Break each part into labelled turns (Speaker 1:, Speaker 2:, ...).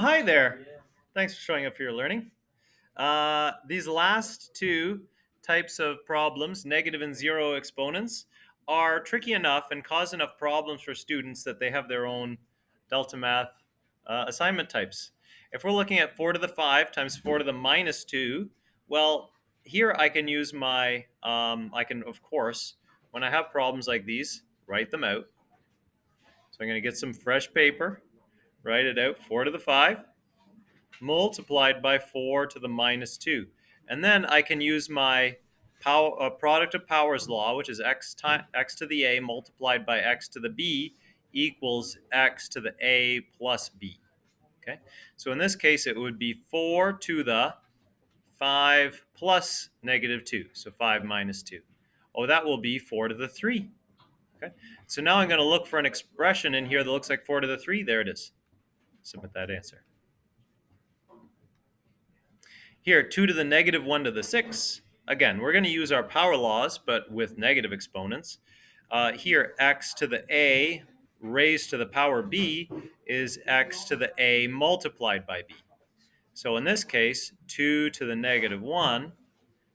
Speaker 1: hi there. Thanks for showing up for your learning. These last two types of problems, negative and zero exponents, are tricky enough and cause enough problems for students that they have their own Delta Math assignment types. If we're looking at 4 to the 5 times 4 to the minus 2, well, here I can use I can, of course, when I have problems like these, write them out. So I'm going to get some fresh paper, write it out, 4 to the 5 multiplied by 4 to the minus 2. And then I can use my product of powers law, which is x to the a multiplied by x to the b equals x to the a plus b. Okay, so in this case, it would be 4 to the 5 plus negative 2, so 5 minus 2. Oh, that will be 4 to the 3. Okay, so now I'm going to look for an expression in here that looks like 4 to the 3. There it is. Submit that answer. Here, 2 to the negative 1 to the 6. Again, we're going to use our power laws, but with negative exponents. Here, x to the a raised to the power b is x to the a multiplied by b. So in this case, 2 to the negative 1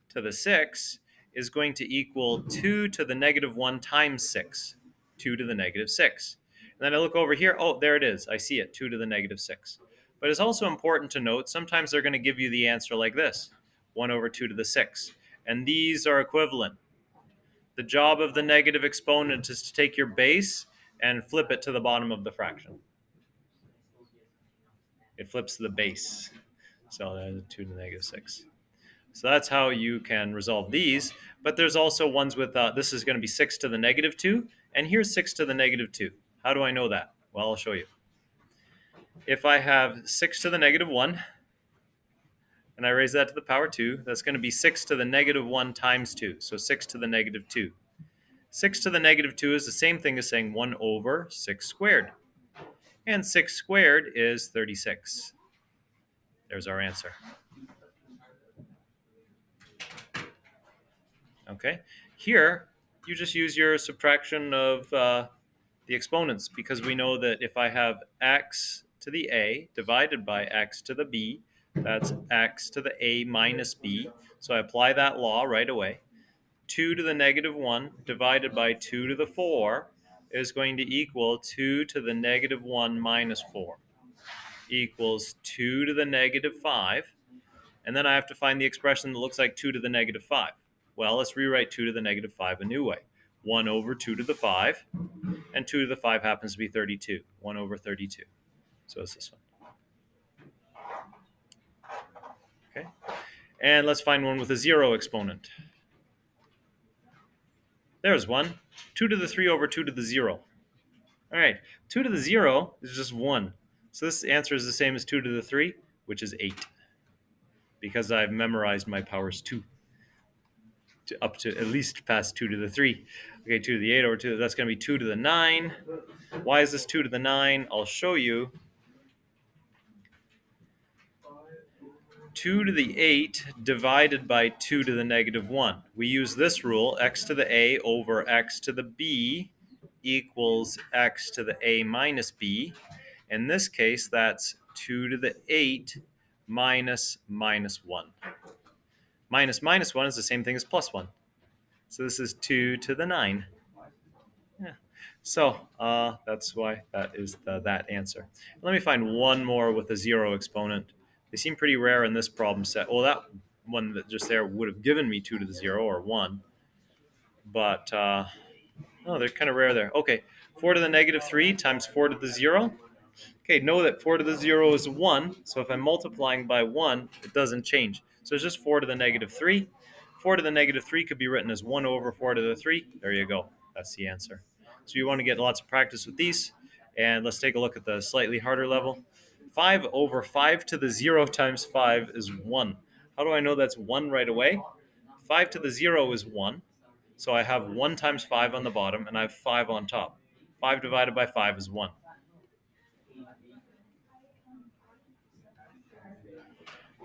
Speaker 1: to the 6 is going to equal 2 to the negative 1 times 6, 2 to the negative 6. And then I look over here, oh, there it is. I see it, 2 to the negative 6. But it's also important to note, sometimes they're going to give you the answer like this, 1 over 2 to the 6. And these are equivalent. The job of the negative exponent is to take your base and flip it to the bottom of the fraction. It flips to the base. So that's 2 to the negative 6. So that's how you can resolve these. But there's also ones with, this is going to be 6 to the negative 2. And here's 6 to the negative 2. How do I know that? Well, I'll show you. If I have 6 to the negative 1, and I raise that to the power 2, that's going to be 6 to the negative 1 times 2. So 6 to the negative 2. 6 to the negative 2 is the same thing as saying 1 over 6 squared. And 6 squared is 36. There's our answer. Okay. Here, you just use your subtraction of the exponents, because we know that if I have x to the a divided by x to the b, that's x to the a minus b. So I apply that law right away. 2 to the negative 1 divided by 2 to the 4 is going to equal 2 to the negative 1 minus 4 equals 2 to the negative 5. And then I have to find the expression that looks like 2 to the negative 5. Well, let's rewrite 2 to the negative 5 a new way. 1 over 2 to the 5, and 2 to the 5 happens to be 32. 1 over 32. So it's this one. Okay. And let's find one with a zero exponent. There's one. 2 to the 3 over 2 to the 0. All right. 2 to the 0 is just 1. So this answer is the same as 2 to the 3, which is 8. Because I've memorized my powers 2. Up to at least past 2 to the 3. Okay, 2 to the 8 over 2, that's going to be 2 to the 9. Why is this 2 to the 9? I'll show you. 2 to the 8 divided by 2 to the negative 1. We use this rule, x to the a over x to the b equals x to the a minus b. In this case, that's 2 to the 8 minus 1. Minus 1 is the same thing as plus 1. So this is 2 to the 9. Yeah. So that's why that is that answer. Let me find one more with a zero exponent. They seem pretty rare in this problem set. Well, that one that just there would have given me 2 to the 0 or 1. But, oh, they're kind of rare there. Okay, 4 to the negative 3 times 4 to the 0. Okay, know that 4 to the 0 is 1. So if I'm multiplying by 1, it doesn't change. So it's just 4 to the negative 3. 4 to the negative 3 could be written as 1 over 4 to the 3. There you go. That's the answer. So you want to get lots of practice with these. And let's take a look at the slightly harder level. 5 over 5 to the 0 times 5 is 1. How do I know that's 1 right away? 5 to the 0 is 1. So I have 1 times 5 on the bottom, and I have 5 on top. 5 divided by 5 is 1.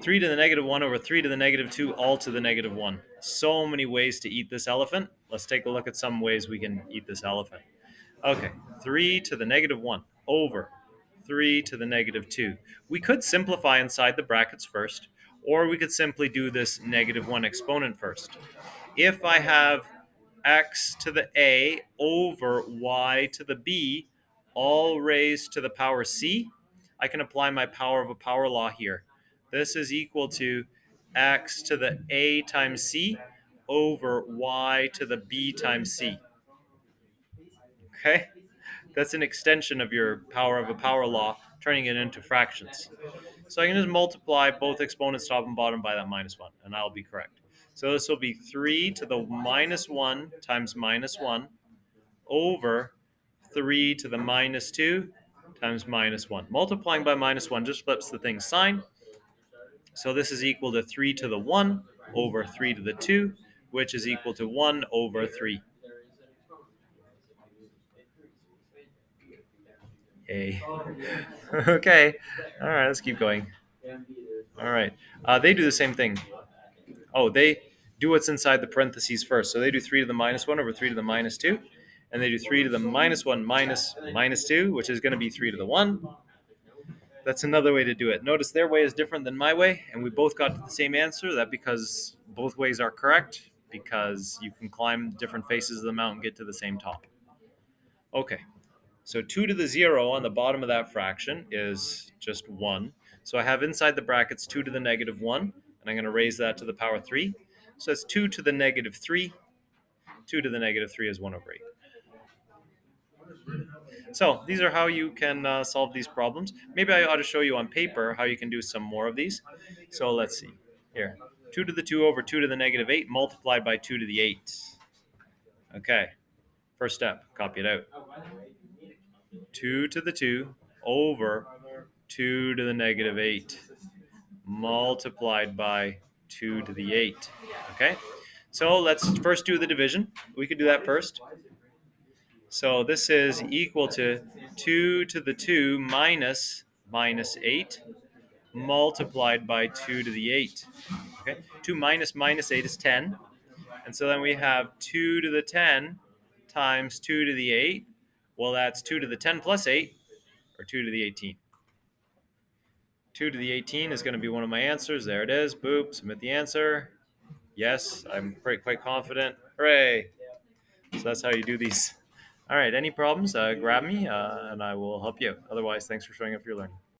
Speaker 1: 3 to the negative 1 over 3 to the negative 2, all to the negative 1. So many ways to eat this elephant. Let's take a look at some ways we can eat this elephant. Okay, 3 to the negative 1 over 3 to the negative 2. We could simplify inside the brackets first, or we could simply do this negative 1 exponent first. If I have x to the a over y to the b, all raised to the power c, I can apply my power of a power law here. This is equal to x to the a times c over y to the b times c. Okay? That's an extension of your power of a power law, turning it into fractions. So I can just multiply both exponents top and bottom by that minus 1, and I'll be correct. So this will be 3 to the minus 1 times minus 1 over 3 to the minus 2 times minus 1. Multiplying by minus 1 just flips the thing's sign. So this is equal to 3 to the 1 over 3 to the 2, which is equal to 1 over 3. Yay. Okay. All right, let's keep going. All right. They do the same thing. Oh, they do what's inside the parentheses first. So they do 3 to the minus 1 over 3 to the minus 2. And they do 3 to the minus 1 minus minus 2, which is going to be 3 to the 1. That's another way to do it. Notice their way is different than my way, and we both got to the same answer. That because both ways are correct, because you can climb different faces of the mountain and get to the same top. Okay, so 2 to the 0 on the bottom of that fraction is just 1. So I have inside the brackets 2 to the negative 1, and I'm going to raise that to the power 3. So that's 2 to the negative 3. 2 to the negative 3 is 1 over 8. So these are how you can solve these problems. Maybe I ought to show you on paper how you can do some more of these. So let's see. Here, 2 to the 2 over 2 to the negative 8 multiplied by 2 to the 8. Okay, first step, copy it out. 2 to the 2 over 2 to the negative 8 multiplied by 2 to the 8. Okay, so let's first do the division. We could do that first. So this is equal to 2 to the 2 minus 8 multiplied by 2 to the 8. Okay, 2 minus 8 is 10. And so then we have 2 to the 10 times 2 to the 8. Well, that's 2 to the 10 plus 8, or 2 to the 18. 2 to the 18 is going to be one of my answers. There it is. Boop, submit the answer. Yes, I'm quite confident. Hooray! So that's how you do these. All right, any problems, grab me, and I will help you. Otherwise, thanks for showing up for your learning.